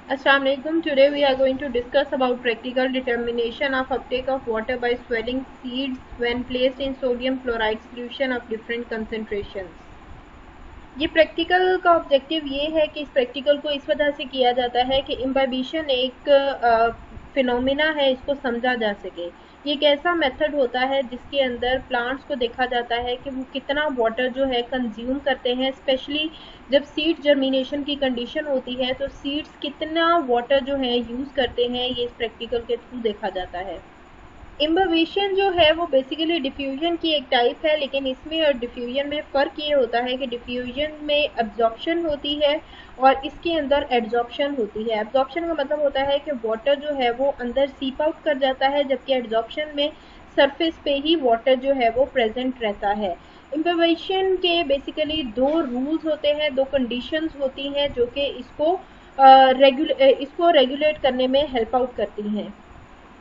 Assalamu alaikum. Today we are going to discuss about practical determination of uptake of water by swelling seeds when placed in sodium chloride solution of different concentrations. ये practical का objective ये है कि इस practical को इस वजह से किया जाता है कि इम्बाइबिशन एक फिनोमिना है, इसको समझा जा सके। ये एक ऐसा मेथड होता है जिसके अंदर प्लांट्स को देखा जाता है कि वो कितना वाटर जो है कंज्यूम करते हैं, स्पेशली जब सीड जर्मिनेशन की कंडीशन होती है तो सीड्स कितना वाटर जो है यूज़ करते हैं, ये इस प्रैक्टिकल के थ्रू देखा जाता है। इम्बिबिशन जो है वो बेसिकली डिफ्यूजन की एक टाइप है, लेकिन इसमें और डिफ्यूजन में फ़र्क ये होता है कि डिफ्यूजन में एब्जॉर्प्शन होती है और इसके अंदर एड्जॉर्प्शन होती है। एब्जॉर्प्शन का मतलब होता है कि वाटर जो है वो अंदर सीप आउट कर जाता है, जबकि एड्जॉर्प्शन में सरफेस पे ही वाटर जो है वो प्रेजेंट रहता है। इम्बिबिशन के बेसिकली दो रूल्स होते हैं, दो कंडीशंस होती हैं जो कि इसको रेगुलेट करने में हेल्प आउट करती हैं।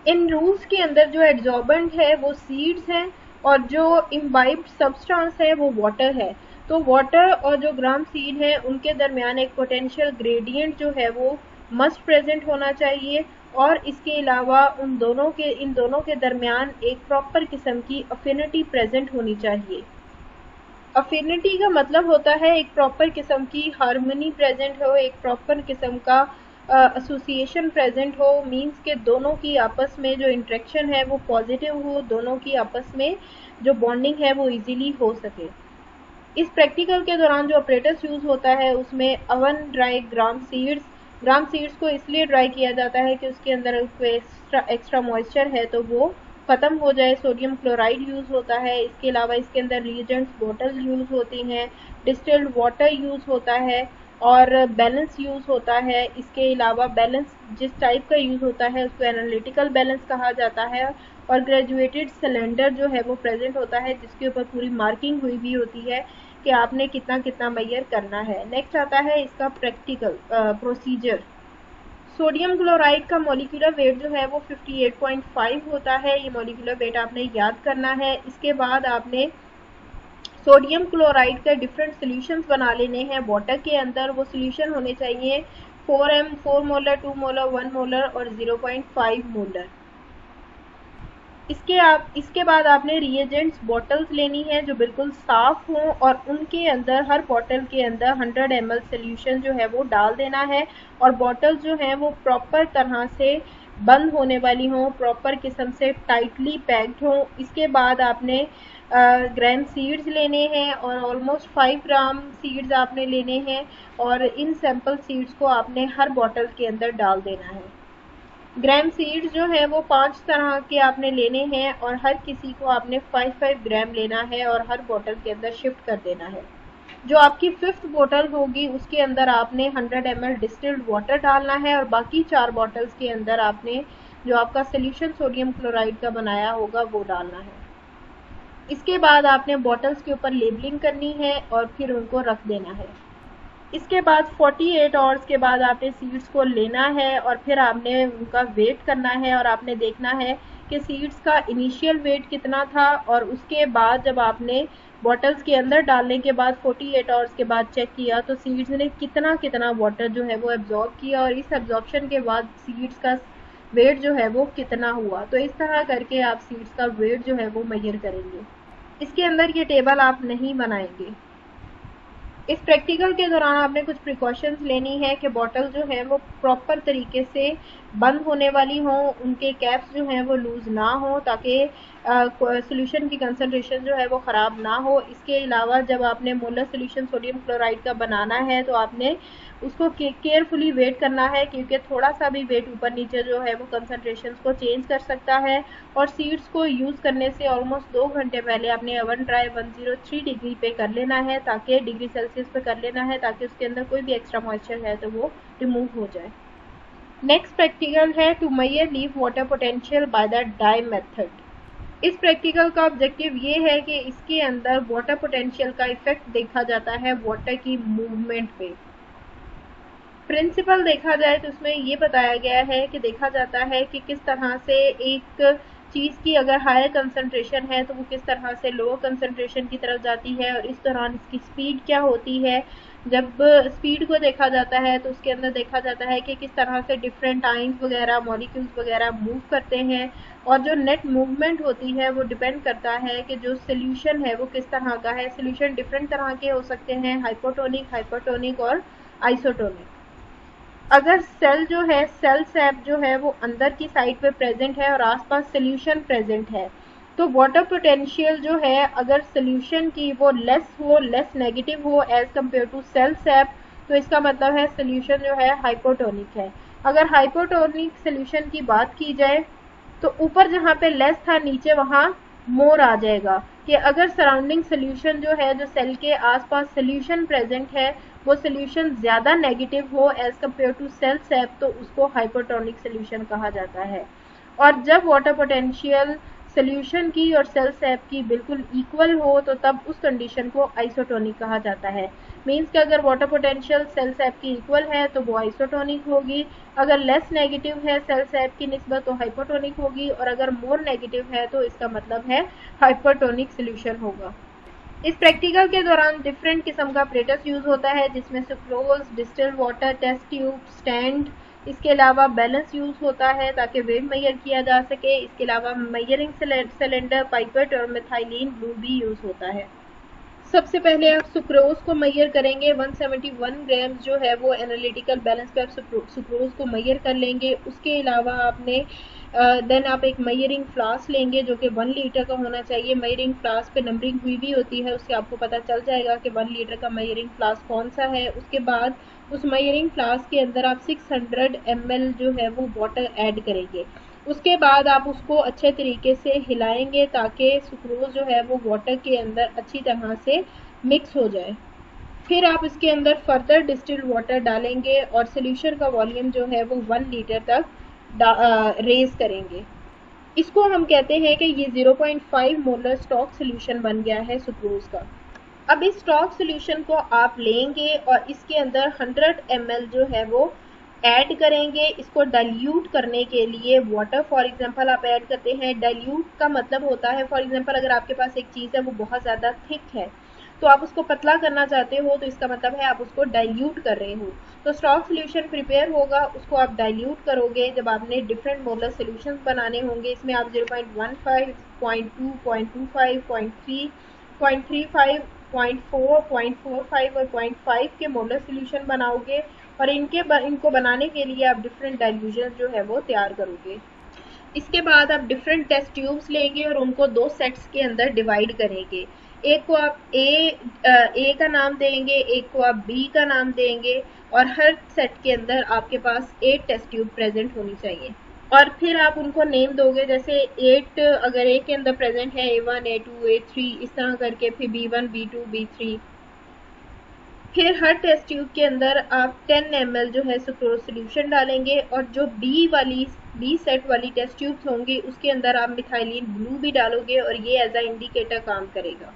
इन रूल्स के अंदर जो एड्जॉर्बेंट है वो सीड्स हैं और जो इम्बाइब्ड सब्सटेंस है वो वाटर है। तो वाटर और जो ग्राम सीड है उनके दरमियान एक पोटेंशियल ग्रेडियंट जो है वो मस्ट प्रेजेंट होना चाहिए, और इसके अलावा इन दोनों के दरमियान एक प्रॉपर किस्म की अफिनिटी प्रेजेंट होनी चाहिए। अफिनिटी का मतलब होता है एक प्रॉपर किस्म की हार्मनी प्रेजेंट हो, एक प्रॉपर किस्म का एसोसिएशन प्रेजेंट हो, मींस के दोनों की आपस में जो इंटरेक्शन है वो पॉजिटिव हो, दोनों की आपस में जो बॉन्डिंग है वो इजीली हो सके। इस प्रैक्टिकल के दौरान जो ऑपरेटर्स यूज़ होता है उसमें अवन ड्राई ग्राम सीड्स को इसलिए ड्राई किया जाता है कि उसके अंदर एक्स्ट्रा मॉइस्चर है तो वो ख़त्म हो जाए। सोडियम क्लोराइड यूज़ होता है, इसके अलावा इसके अंदर रिएजेंट्स बॉटल यूज़ होती हैं, डिस्टिल्ड वाटर यूज़ होता है और बैलेंस यूज़ होता है। इसके अलावा बैलेंस जिस टाइप का यूज़ होता है उसको एनालिटिकल बैलेंस कहा जाता है, और ग्रेजुएटेड सिलेंडर जो है वो प्रेजेंट होता है जिसके ऊपर पूरी मार्किंग हुई भी होती है कि आपने कितना कितना मेजर करना है। नेक्स्ट आता है इसका प्रैक्टिकल प्रोसीजर। सोडियम क्लोराइड का मॉलिक्यूलर वेट जो है वो 58.5 होता है। ये मॉलिक्यूलर वेट आपने याद करना है। इसके बाद आपने सोडियम क्लोराइड के डिफरेंट सॉल्यूशंस बना लेने हैं वाटर के अंदर। वो सॉल्यूशन होने चाहिए 4m 4 मोलर 2 मोलर 1 मोलर और 0.5 मोलर। इसके बाद आपने रिएजेंट्स बॉटल्स लेनी है जो बिल्कुल साफ हों और उनके अंदर हर बॉटल के अंदर 100 ml सोल्यूशन जो है वो डाल देना है, और बॉटल्स जो हैं वो प्रॉपर तरह से बंद होने वाली हों, प्रॉपर किस्म से टाइटली पैक्ड हों। इसके बाद आपने ग्राम सीड्स लेने हैं और ऑलमोस्ट 5 ग्राम सीड्स आपने लेने हैं, और इन सैम्पल सीड्स को आपने हर बॉटल के अंदर डाल देना है। ग्राम सीड्स जो है वो 5 तरह के आपने लेने हैं और हर किसी को आपने 5-5 ग्राम लेना है और हर बोतल के अंदर शिफ्ट कर देना है। जो आपकी 5th बोतल होगी उसके अंदर आपने 100 ml डिस्टिल्ड वाटर डालना है और बाकी 4 बॉटल्स के अंदर आपने जो आपका सोल्यूशन सोडियम क्लोराइड का बनाया होगा वो डालना है। इसके बाद आपने बॉटल्स के ऊपर लेबलिंग करनी है और फिर उनको रख देना है। इसके बाद 48 आवर्स के बाद आपने सीड्स को लेना है और फिर आपने उनका वेट करना है, और आपने देखना है कि सीड्स का इनिशियल वेट कितना था, और उसके बाद जब आपने बॉटल्स के अंदर डालने के बाद 48 आवर्स के बाद चेक किया तो सीड्स ने कितना कितना वाटर जो है वो एब्जॉर्ब किया, और इस एब्जॉर्प्शन के बाद सीड्स का वेट जो है वो कितना हुआ। तो इस तरह करके आप सीड्स का वेट जो है वो मेजर करेंगे। इसके अंदर ये टेबल आप नहीं बनाएंगे। इस प्रैक्टिकल के दौरान आपने कुछ प्रिकॉशंस लेनी है कि बॉटल जो है वो प्रॉपर तरीके से बंद होने वाली हों, उनके कैप्स जो हैं वो लूज़ ना हो ताकि सोल्यूशन की कंसनट्रेशन जो है वो ख़राब ना हो। इसके अलावा जब आपने मोलर सोल्यूशन सोडियम क्लोराइड का बनाना है तो आपने उसको केयरफुली वेट करना है, क्योंकि थोड़ा सा भी वेट ऊपर नीचे जो है वो कंसनट्रेशन को चेंज कर सकता है। और सीड्स को यूज़ करने से ऑलमोस्ट 2 घंटे पहले आपने ओवन ड्राई 103 डिग्री पे कर लेना है, ताकि डिग्री सेल्सियस पे कर लेना है ताकि उसके अंदर कोई भी एक्स्ट्रा मॉइस्चर है तो वो रिमूव हो जाए। नेक्स्ट प्रैक्टिकल है to measure leaf water potential by the dye method. इस प्रैक्टिकल का ऑब्जेक्टिव ये है कि इसके अंदर वाटर पोटेंशियल का इफेक्ट देखा जाता है वाटर की मूवमेंट पे। प्रिंसिपल देखा जाए तो उसमें ये बताया गया है कि देखा जाता है कि किस तरह से एक चीज़ की अगर हायर कंसंट्रेशन है तो वो किस तरह से लोअर कंसंट्रेशन की तरफ जाती है, और इस दौरान इसकी स्पीड क्या होती है। जब स्पीड को देखा जाता है तो उसके अंदर देखा जाता है कि किस तरह से डिफरेंट आइंस वगैरह मॉलिक्यूल्स वगैरह मूव करते हैं, और जो नेट मूवमेंट होती है वो डिपेंड करता है कि जो सोल्यूशन है वो किस तरह का है। सोल्यूशन डिफरेंट तरह के हो सकते हैं, हाइपोटोनिक, हाइपरटोनिक और आइसोटोनिक। अगर सेल जो है, सेल सैप जो है वो अंदर की साइड पे प्रेजेंट है और आसपास सोल्यूशन प्रेजेंट है, तो वाटर पोटेंशियल जो है अगर सोल्यूशन की वो लेस हो, लेस नेगेटिव हो as compare to cell sap, तो इसका मतलब है सोल्यूशन जो है हाइपोटोनिक है। अगर हाइपोटोनिक सोल्यूशन की बात की जाए तो ऊपर जहाँ पे लेस था नीचे वहाँ मोर आ जाएगा, कि अगर सराउंडिंग सोल्यूशन जो है, जो सेल के आसपास सोल्यूशन प्रेजेंट है, वो सोल्यूशन ज़्यादा नेगेटिव हो as compare to cell sap, तो उसको हाइपोटोनिक सोल्यूशन कहा जाता है। और जब वाटर पोटेंशियल सोल्यूशन की और सेल सैप की बिल्कुल इक्वल हो तो तब उस कंडीशन को आइसोटोनिक कहा जाता है। मीन्स कि अगर वाटर पोटेंशियल सेल सैप की इक्वल है तो वो आइसोटोनिक होगी, अगर लेस नेगेटिव है सेल सैप की निस्बत तो हाइपोटोनिक होगी, और अगर मोर नेगेटिव है तो इसका मतलब है हाइपरटोनिक सोल्यूशन होगा। इस प्रैक्टिकल के दौरान डिफरेंट किस्म का अपरेटस यूज होता है, जिसमें sucrose, distil water, test tube, stand, इसके अलावा बैलेंस यूज होता है ताकि वेट मेजर किया जा सके। इसके अलावा मेजरिंग सिलेंडर, पाइपेट और मिथाइलिन ब्लू भी यूज होता है। सबसे पहले आप सुक्रोज को मेजर करेंगे। 171 ग्राम जो है वो एनालिटिकल बैलेंस पे आप सुक्रोज को मेजर कर लेंगे। उसके अलावा आपने देन आप एक मेजरिंग फ्लास्क लेंगे जो कि 1 लीटर का होना चाहिए। मेजरिंग फ्लास्क पे नंबरिंग हुई भी होती है, उससे आपको पता चल जाएगा कि 1 लीटर का मेजरिंग फ्लास्क कौन सा है। उसके बाद उस मेजरिंग फ्लास्क के अंदर आप 600 ml जो है वो वाटर ऐड करेंगे। उसके बाद आप उसको अच्छे तरीके से हिलाएंगे ताकि सुक्रोज जो है वो वाटर के अंदर अच्छी तरह से मिक्स हो जाए। फिर आप इसके अंदर फर्दर डिस्टिल्ड वाटर डालेंगे और सोल्यूशन का वॉल्यूम जो है वो 1 लीटर तक रेज करेंगे। इसको हम कहते हैं कि ये 0.5 मोलर स्टॉक सोल्यूशन बन गया है सुक्रोज का। अब इस स्टॉक सोल्यूशन को आप लेंगे और इसके अंदर 100 ml जो है वो ऐड करेंगे। इसको डाइल्यूट करने के लिए वाटर फॉर एग्जांपल आप ऐड करते हैं। डाइल्यूट का मतलब होता है, फॉर एग्जांपल अगर आपके पास एक चीज़ है वो बहुत ज़्यादा थिक है तो आप उसको पतला करना चाहते हो, तो इसका मतलब है आप उसको डाइल्यूट कर रहे हो। तो स्टॉक सोल्यूशन प्रिपेयर होगा, उसको आप डाइल्यूट करोगे। जब आपने डिफरेंट मोलर सोल्यूशंस बनाने होंगे, इसमें आप 0.15, 0.2, 0.25, 0.3, 0.35, 0.4, 0.45 और 0.5 के मोलर सोल्यूशन बनाओगे, और इनको बनाने के लिए आप डिफरेंट डाइल्यूशन जो है वो तैयार करोगे। इसके बाद आप डिफरेंट टेस्ट ट्यूब्स लेंगे और उनको 2 सेट्स के अंदर डिवाइड करेंगे। एक को आप ए का नाम देंगे, एक को आप बी का नाम देंगे, और हर सेट के अंदर आपके पास 8 टेस्ट ट्यूब प्रेजेंट होनी चाहिए। और फिर आप उनको नेम दोगे, जैसे 8 अगर ए के अंदर प्रेजेंट है A1, A2, A3, इस तरह करके, फिर B1, B2, B3। फिर हर टेस्ट ट्यूब के अंदर आप 10 ml जो है सुक्रोज सोल्यूशन डालेंगे, और जो बी सेट वाली टेस्ट ट्यूब्स होंगी उसके अंदर आप मिथाइलिन ब्लू भी डालोगे, और ये एज अ इंडिकेटर काम करेगा।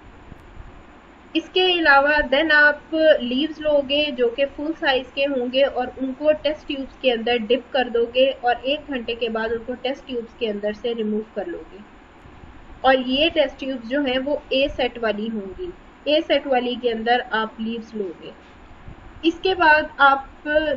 इसके अलावा देन आप लीव्स लोगे जो कि फुल साइज के होंगे, और उनको टेस्ट ट्यूब्स के अंदर डिप कर दोगे, और 1 घंटे के बाद उनको टेस्ट ट्यूब्स के अंदर से रिमूव कर लोगे। और ये टेस्ट ट्यूब्स जो हैं वो ए सेट वाली होंगी। ए सेट वाली के अंदर आप लीव्स लोगे। इसके बाद आप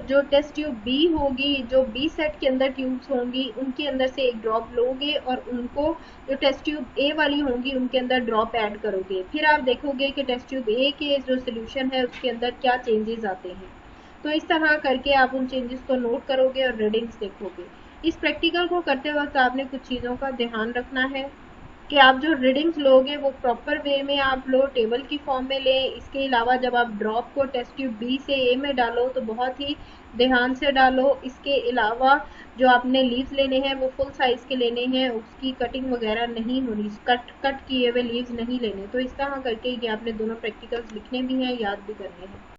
जो टेस्ट ट्यूब बी होगी, जो बी सेट के अंदर ट्यूब्स होंगी, उनके अंदर से एक ड्रॉप लोगे और उनको जो टेस्ट ट्यूब ए वाली होंगी उनके अंदर ड्रॉप ऐड करोगे। फिर आप देखोगे कि टेस्ट ट्यूब ए के जो सोल्यूशन है उसके अंदर क्या चेंजेस आते हैं। तो इस तरह करके आप उन चेंजेस को नोट करोगे और रीडिंग्स देखोगे। इस प्रैक्टिकल को करते वक्त आपने कुछ चीज़ों का ध्यान रखना है कि आप जो रीडिंग्स लोगे वो प्रॉपर वे में आप लो, टेबल की फॉर्म में लें। इसके अलावा जब आप ड्रॉप को टेस्ट ट्यूब बी से ए में डालो तो बहुत ही ध्यान से डालो। इसके अलावा जो आपने लीव्स लेने हैं वो फुल साइज़ के लेने हैं, उसकी कटिंग वगैरह नहीं होनी, कट किए हुए लीव्स नहीं लेने। तो इस तरह करके ये आपने दोनों प्रैक्टिकल्स लिखने भी हैं, याद भी करने हैं।